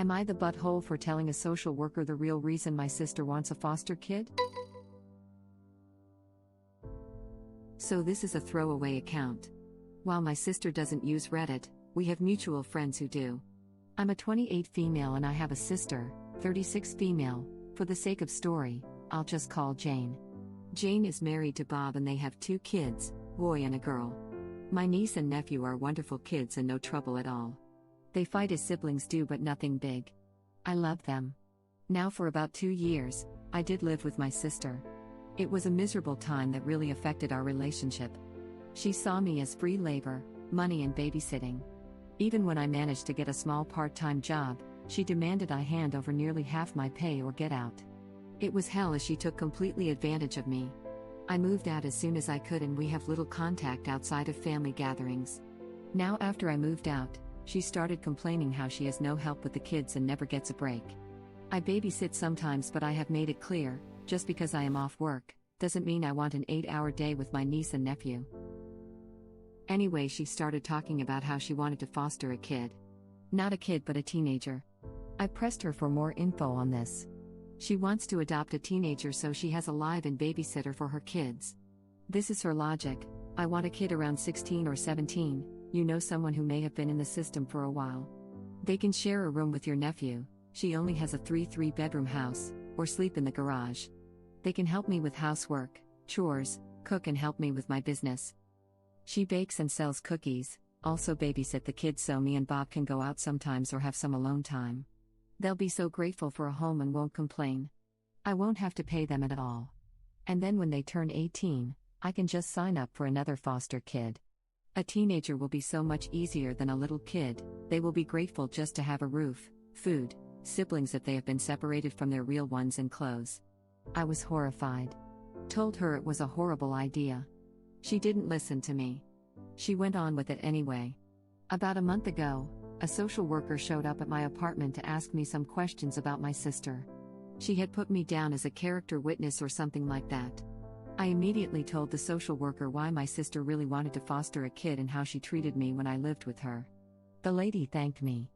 Am I the butthole for telling a social worker the real reason my sister wants a foster kid? So this is a throwaway account. While my sister doesn't use Reddit, we have mutual friends who do. I'm a 28 female and I have a sister, 36 female. For the sake of story, I'll just call Jane. Jane is married to Bob and they have 2 kids, boy and a girl. My niece and nephew are wonderful kids and no trouble at all. They fight as siblings do but nothing big. I love them. Now for about 2 years, I did live with my sister. It was a miserable time that really affected our relationship. She saw me as free labor, money and babysitting. Even when I managed to get a small part-time job, she demanded I hand over nearly half my pay or get out. It was hell as she took completely advantage of me. I moved out as soon as I could and we have little contact outside of family gatherings. Now after I moved out, she started complaining how she has no help with the kids and never gets a break. I babysit sometimes but I have made it clear, just because I am off work, doesn't mean I want an 8-hour day with my niece and nephew. Anyway, she started talking about how she wanted to foster a kid. Not a kid but a teenager. I pressed her for more info on this. She wants to adopt a teenager so she has a live-in babysitter for her kids. This is her logic: I want a kid around 16 or 17, you know, someone who may have been in the system for a while. They can share a room with your nephew, she only has a 3-bedroom house, or sleep in the garage. They can help me with housework, chores, cook and help me with my business. She bakes and sells cookies, also babysit the kids so me and Bob can go out sometimes or have some alone time. They'll be so grateful for a home and won't complain. I won't have to pay them at all. And then when they turn 18, I can just sign up for another foster kid. A teenager will be so much easier than a little kid. They will be grateful just to have a roof, food, siblings if they have been separated from their real ones, and clothes. I was horrified. Told her it was a horrible idea. She didn't listen to me. She went on with it anyway. About a month ago, a social worker showed up at my apartment to ask me some questions about my sister. She had put me down as a character witness or something like that. I immediately told the social worker why my sister really wanted to foster a kid and how she treated me when I lived with her. The lady thanked me.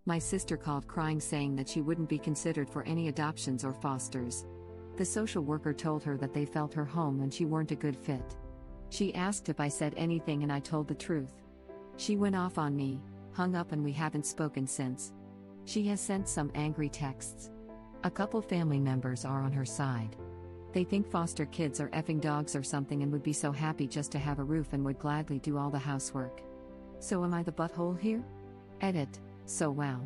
My sister called crying saying that she wouldn't be considered for any adoptions or fosters. The social worker told her that they felt her home and she weren't a good fit. She asked if I said anything and I told the truth. She went off on me, hung up, and we haven't spoken since. She has sent some angry texts. A couple family members are on her side. They think foster kids are effing dogs or something and would be so happy just to have a roof and would gladly do all the housework. So am I the butthole here? Edit. So wow.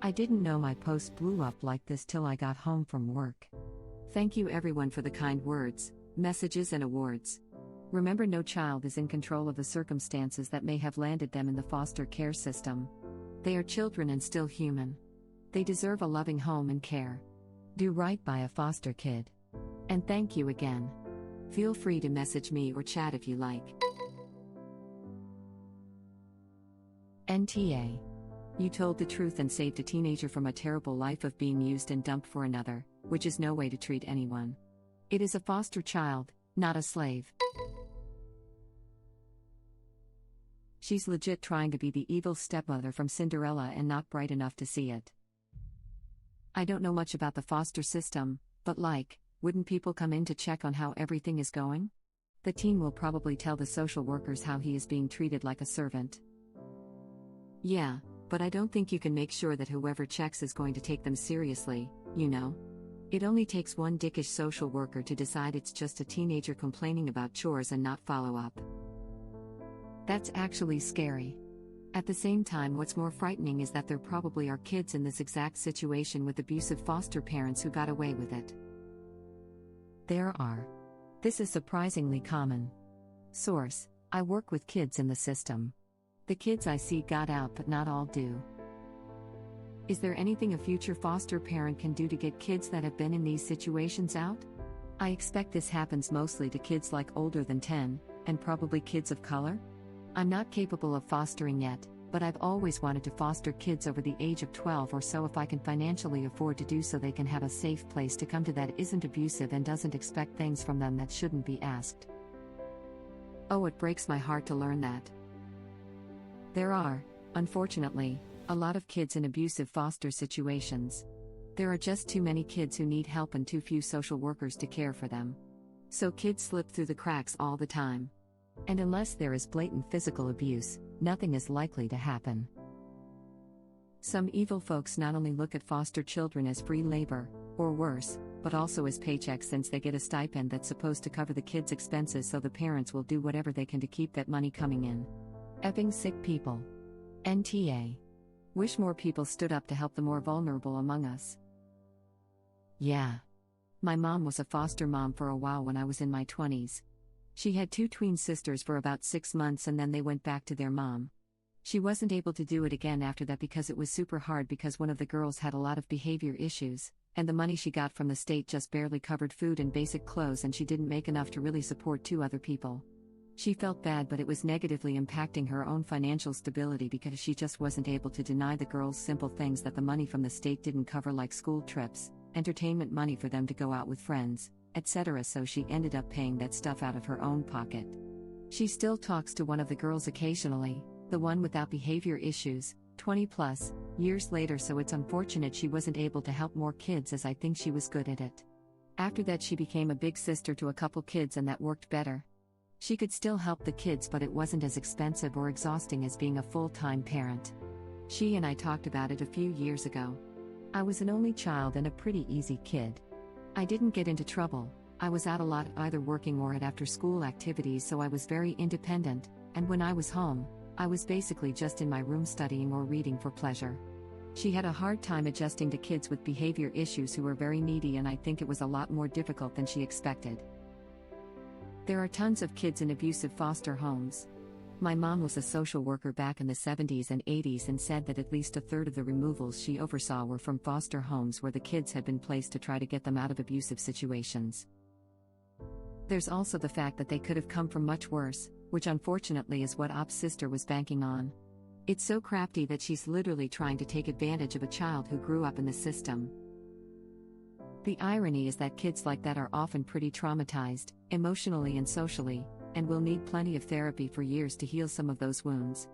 I didn't know my post blew up like this till I got home from work. Thank you everyone for the kind words, messages and awards. Remember, no child is in control of the circumstances that may have landed them in the foster care system. They are children and still human. They deserve a loving home and care. Do right by a foster kid. And thank you again. Feel free to message me or chat if you like. NTA. You told the truth and saved a teenager from a terrible life of being used and dumped for another, which is no way to treat anyone. It is a foster child, not a slave. She's legit trying to be the evil stepmother from Cinderella and not bright enough to see it. I don't know much about the foster system, but wouldn't people come in to check on how everything is going? The teen will probably tell the social workers how he is being treated like a servant. Yeah, but I don't think you can make sure that whoever checks is going to take them seriously, you know? It only takes one dickish social worker to decide it's just a teenager complaining about chores and not follow up. That's actually scary. At the same time, what's more frightening is that there probably are kids in this exact situation with abusive foster parents who got away with it. There are. This is surprisingly common. Source: I work with kids in the system. The kids I see got out, but not all do. Is there anything a future foster parent can do to get kids that have been in these situations out? I expect this happens mostly to kids older than 10, and probably kids of color. I'm not capable of fostering yet, but I've always wanted to foster kids over the age of 12 or so if I can financially afford to do so. They can have a safe place to come to that isn't abusive and doesn't expect things from them that shouldn't be asked. Oh, it breaks my heart to learn that. There are, unfortunately, A lot of kids in abusive foster situations. There are just too many kids who need help and too few social workers to care for them. So kids slip through the cracks all the time. And unless there is blatant physical abuse, nothing is likely to happen. Some evil folks not only look at foster children as free labor, or worse, but also as paychecks, since they get a stipend that's supposed to cover the kids' expenses, so the parents will do whatever they can to keep that money coming in. Epping sick people. NTA. Wish more people stood up to help the more vulnerable among us. Yeah. My mom was a foster mom for a while when I was in my 20s. She had 2 twin sisters for about 6 months and then they went back to their mom. She wasn't able to do it again after that because it was super hard, because one of the girls had a lot of behavior issues, and the money she got from the state just barely covered food and basic clothes, and she didn't make enough to really support 2 other people. She felt bad, but it was negatively impacting her own financial stability because she just wasn't able to deny the girls simple things that the money from the state didn't cover, like school trips, entertainment money for them to go out with friends, etc. So she ended up paying that stuff out of her own pocket. She still talks to one of the girls occasionally, the one without behavior issues, 20+ years later, so it's unfortunate she wasn't able to help more kids, as I think she was good at it. After that she became a big sister to a couple kids and that worked better. She could still help the kids, but it wasn't as expensive or exhausting as being a full-time parent. She and I talked about it a few years ago. I was an only child and a pretty easy kid. I didn't get into trouble, I was out a lot either working or at after-school activities, so I was very independent, and when I was home, I was basically just in my room studying or reading for pleasure. She had a hard time adjusting to kids with behavior issues who were very needy, and I think it was a lot more difficult than she expected. There are tons of kids in abusive foster homes. My mom was a social worker back in the 70s and 80s and said that at least a third of the removals she oversaw were from foster homes where the kids had been placed to try to get them out of abusive situations. There's also the fact that they could have come from much worse, which unfortunately is what Op's sister was banking on. It's so crafty that she's literally trying to take advantage of a child who grew up in the system. The irony is that kids like that are often pretty traumatized, emotionally and socially, and will need plenty of therapy for years to heal some of those wounds.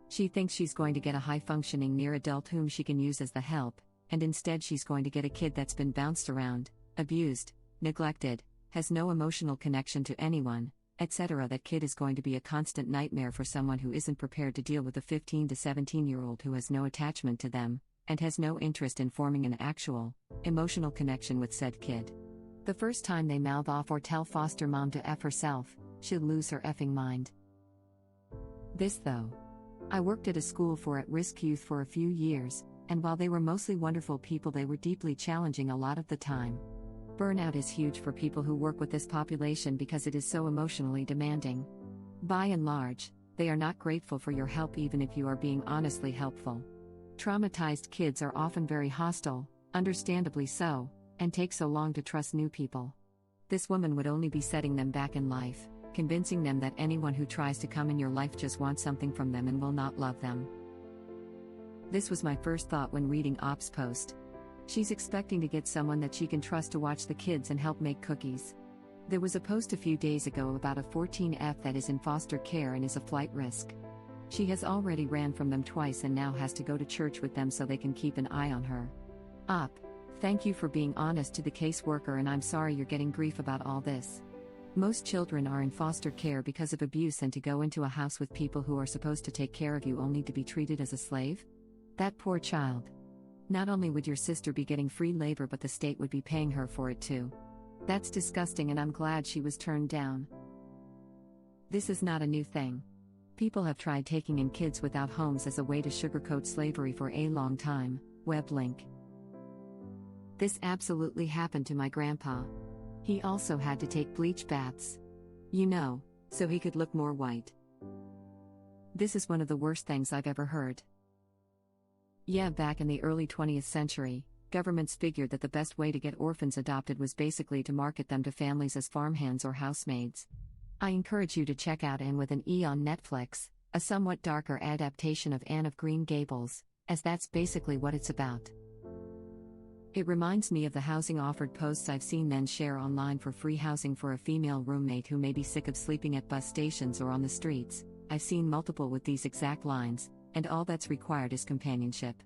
She thinks she's going to get a high-functioning near adult whom she can use as the help, and instead she's going to get a kid that's been bounced around, abused, neglected, has no emotional connection to anyone, etc. That kid is going to be a constant nightmare for someone who isn't prepared to deal with a 15 to 17-year-old who has no attachment to them, and has no interest in forming an actual, emotional connection with said kid. The first time they mouth off or tell foster mom to F herself, she'll lose her effing mind. This though. I worked at a school for at-risk youth for a few years, and while they were mostly wonderful people, they were deeply challenging a lot of the time. Burnout is huge for people who work with this population because it is so emotionally demanding. By and large, they are not grateful for your help even if you are being honestly helpful. Traumatized kids are often very hostile, understandably so, and take so long to trust new people. This woman would only be setting them back in life, convincing them that anyone who tries to come in your life just wants something from them and will not love them. This was my first thought when reading Op's post. She's expecting to get someone that she can trust to watch the kids and help make cookies. There was a post a few days ago about a 14F that is in foster care and is a flight risk. She has already ran from them twice and now has to go to church with them so they can keep an eye on her. Op, thank you for being honest to the caseworker, and I'm sorry you're getting grief about all this. Most children are in foster care because of abuse, and to go into a house with people who are supposed to take care of you only to be treated as a slave? That poor child. Not only would your sister be getting free labor, but the state would be paying her for it too. That's disgusting, and I'm glad she was turned down. This is not a new thing. People have tried taking in kids without homes as a way to sugarcoat slavery for a long time. Web link. This absolutely happened to my grandpa. He also had to take bleach baths. You know, so he could look more white. This is one of the worst things I've ever heard. Yeah, back in the early 20th century, governments figured that the best way to get orphans adopted was basically to market them to families as farmhands or housemaids. I encourage you to check out Anne with an E on Netflix, a somewhat darker adaptation of Anne of Green Gables, as that's basically what it's about. It reminds me of the housing offered posts I've seen men share online for free housing for a female roommate who may be sick of sleeping at bus stations or on the streets. I've seen multiple with these exact lines, and all that's required is companionship.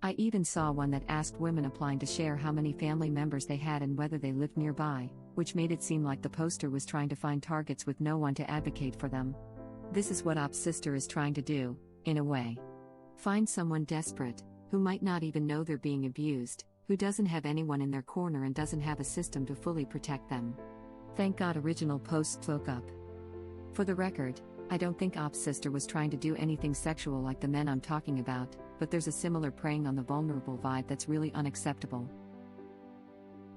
I even saw one that asked women applying to share how many family members they had and whether they lived nearby, which made it seem like the poster was trying to find targets with no one to advocate for them. This is what Op's sister is trying to do, in a way. Find someone desperate, who might not even know they're being abused, who doesn't have anyone in their corner and doesn't have a system to fully protect them. Thank God original post spoke up. For the record, I don't think Op's sister was trying to do anything sexual like the men I'm talking about, but there's a similar preying on the vulnerable vibe that's really unacceptable.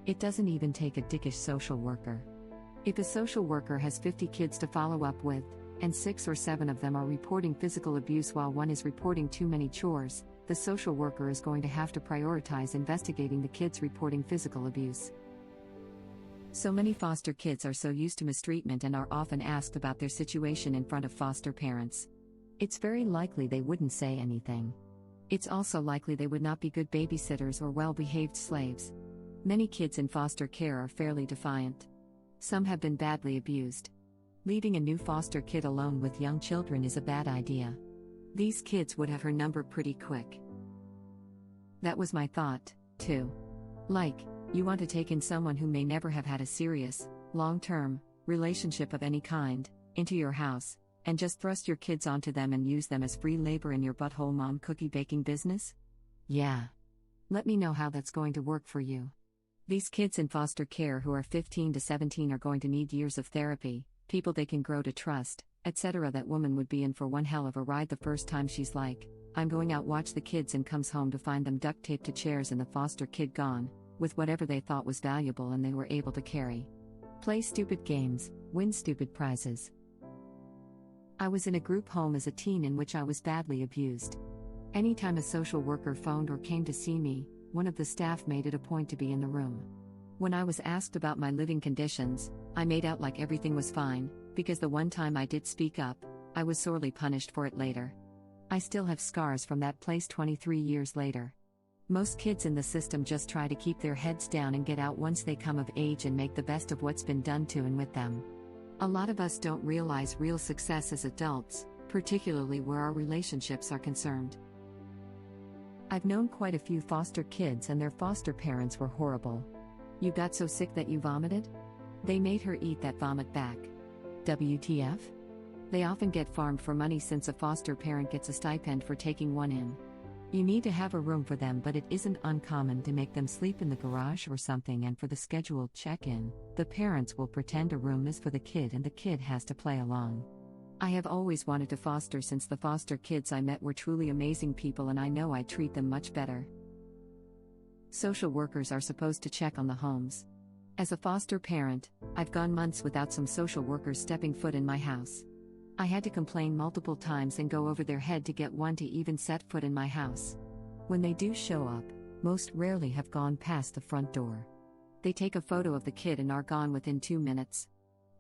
It doesn't even take a dickish social worker. If a social worker has 50 kids to follow up with, and 6 or 7 of them are reporting physical abuse while one is reporting too many chores, the social worker is going to have to prioritize investigating the kids reporting physical abuse. So many foster kids are so used to mistreatment and are often asked about their situation in front of foster parents. It's very likely they wouldn't say anything. It's also likely they would not be good babysitters or well-behaved slaves. Many kids in foster care are fairly defiant. Some have been badly abused. Leaving a new foster kid alone with young children is a bad idea. These kids would have her number pretty quick. That was my thought, too. Like, you want to take in someone who may never have had a serious, long-term, relationship of any kind, into your house, and just thrust your kids onto them and use them as free labor in your butthole mom cookie baking business? Yeah. Let me know how that's going to work for you. These kids in foster care who are 15 to 17 are going to need years of therapy, people they can grow to trust, etc. That woman would be in for one hell of a ride the first time she's like, I'm going out watch the kids and comes home to find them duct taped to chairs and the foster kid gone, with whatever they thought was valuable and they were able to carry. Play stupid games, win stupid prizes. I was in a group home as a teen in which I was badly abused. Anytime a social worker phoned or came to see me, one of the staff made it a point to be in the room. When I was asked about my living conditions, I made out like everything was fine, because the one time I did speak up, I was sorely punished for it later. I still have scars from that place 23 years later. Most kids in the system just try to keep their heads down and get out once they come of age and make the best of what's been done to and with them. A lot of us don't realize real success as adults, particularly where our relationships are concerned. I've known quite a few foster kids and their foster parents were horrible. You got so sick that you vomited? They made her eat that vomit back. WTF? They often get farmed for money since a foster parent gets a stipend for taking one in. You need to have a room for them, but it isn't uncommon to make them sleep in the garage or something, and for the scheduled check-in, the parents will pretend a room is for the kid and the kid has to play along. I have always wanted to foster since the foster kids I met were truly amazing people and I know I treat them much better. Social workers are supposed to check on the homes. As a foster parent, I've gone months without some social workers stepping foot in my house. I had to complain multiple times and go over their head to get one to even set foot in my house. When they do show up, most rarely have gone past the front door. They take a photo of the kid and are gone within 2 minutes.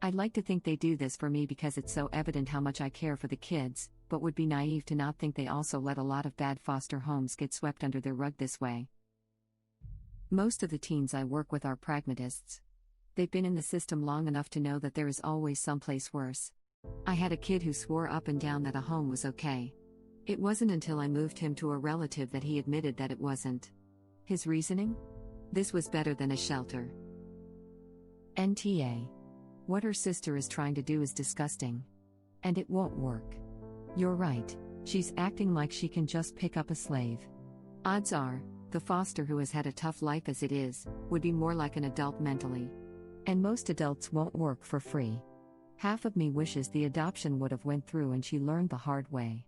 I'd like to think they do this for me because it's so evident how much I care for the kids, but would be naive to not think they also let a lot of bad foster homes get swept under their rug this way. Most of the teens I work with are pragmatists. They've been in the system long enough to know that there is always someplace worse. I had a kid who swore up and down that a home was okay. It wasn't until I moved him to a relative that he admitted that it wasn't. His reasoning? This was better than a shelter. NTA. What her sister is trying to do is disgusting. And it won't work. You're right, she's acting like she can just pick up a slave. Odds are, the foster who has had a tough life as it is, would be more like an adult mentally. And most adults won't work for free. Half of me wishes the adoption would have went through and she learned the hard way.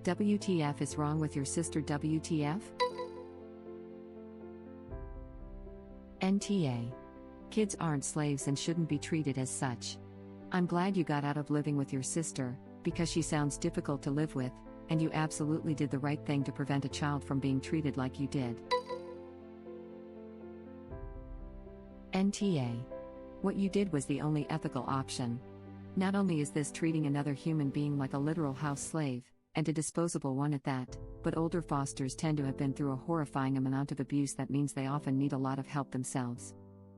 WTF is wrong with your sister? WTF? NTA. Kids aren't slaves and shouldn't be treated as such. I'm glad you got out of living with your sister, because she sounds difficult to live with, and you absolutely did the right thing to prevent a child from being treated like you did. NTA. What you did was the only ethical option. Not only is this treating another human being like a literal house slave, and a disposable one at that, but older fosters tend to have been through a horrifying amount of abuse that means they often need a lot of help themselves.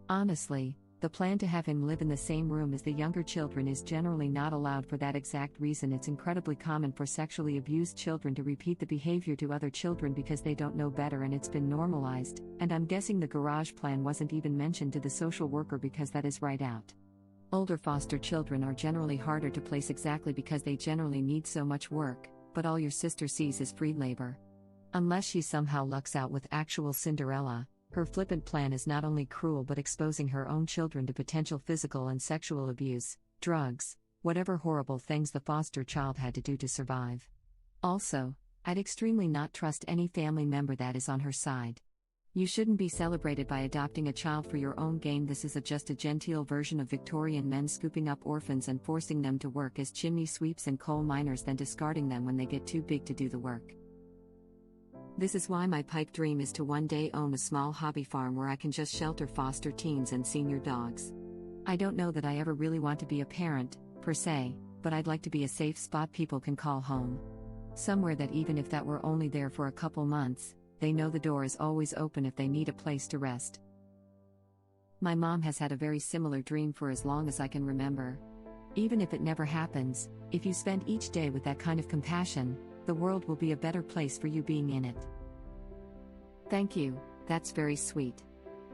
Honestly, The plan to have him live in the same room as the younger children is generally not allowed for that exact reason. It's incredibly common for sexually abused children to repeat the behavior to other children because they don't know better and it's been normalized, and I'm guessing the garage plan wasn't even mentioned to the social worker because that is right out. Older foster children are generally harder to place exactly because they generally need so much work, but all your sister sees is free labor. Unless she somehow lucks out with actual Cinderella, her flippant plan is not only cruel but exposing her own children to potential physical and sexual abuse, drugs, whatever horrible things the foster child had to do to survive. Also, I'd extremely not trust any family member that is on her side. You shouldn't be celebrated by adopting a child for your own gain. This is just a genteel version of Victorian men scooping up orphans and forcing them to work as chimney sweeps and coal miners, then discarding them when they get too big to do the work. This is why my pipe dream is to one day own a small hobby farm where I can just shelter foster teens and senior dogs. I don't know that I ever really want to be a parent, per se, but I'd like to be a safe spot people can call home. Somewhere that even if that were only there for a couple months, they know the door is always open if they need a place to rest. My mom has had a very similar dream for as long as I can remember. Even if it never happens, if you spend each day with that kind of compassion, the world will be a better place for you being in it. Thank you, that's very sweet.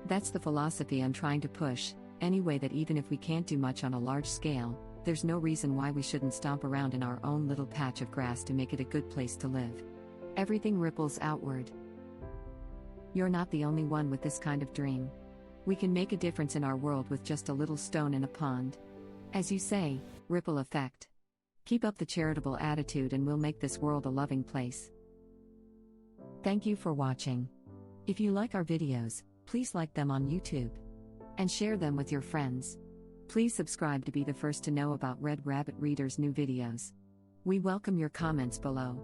That's the philosophy I'm trying to push, anyway, that even if we can't do much on a large scale, there's no reason why we shouldn't stomp around in our own little patch of grass to make it a good place to live. Everything ripples outward. You're not the only one with this kind of dream. We can make a difference in our world with just a little stone in a pond. As you say, ripple effect. Keep up the charitable attitude and we'll make this world a loving place. Thank you for watching. If you like our videos, please like them on YouTube. And share them with your friends. Please subscribe to be the first to know about Red Rabbit Reader's new videos. We welcome your comments below.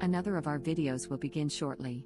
Another of our videos will begin shortly.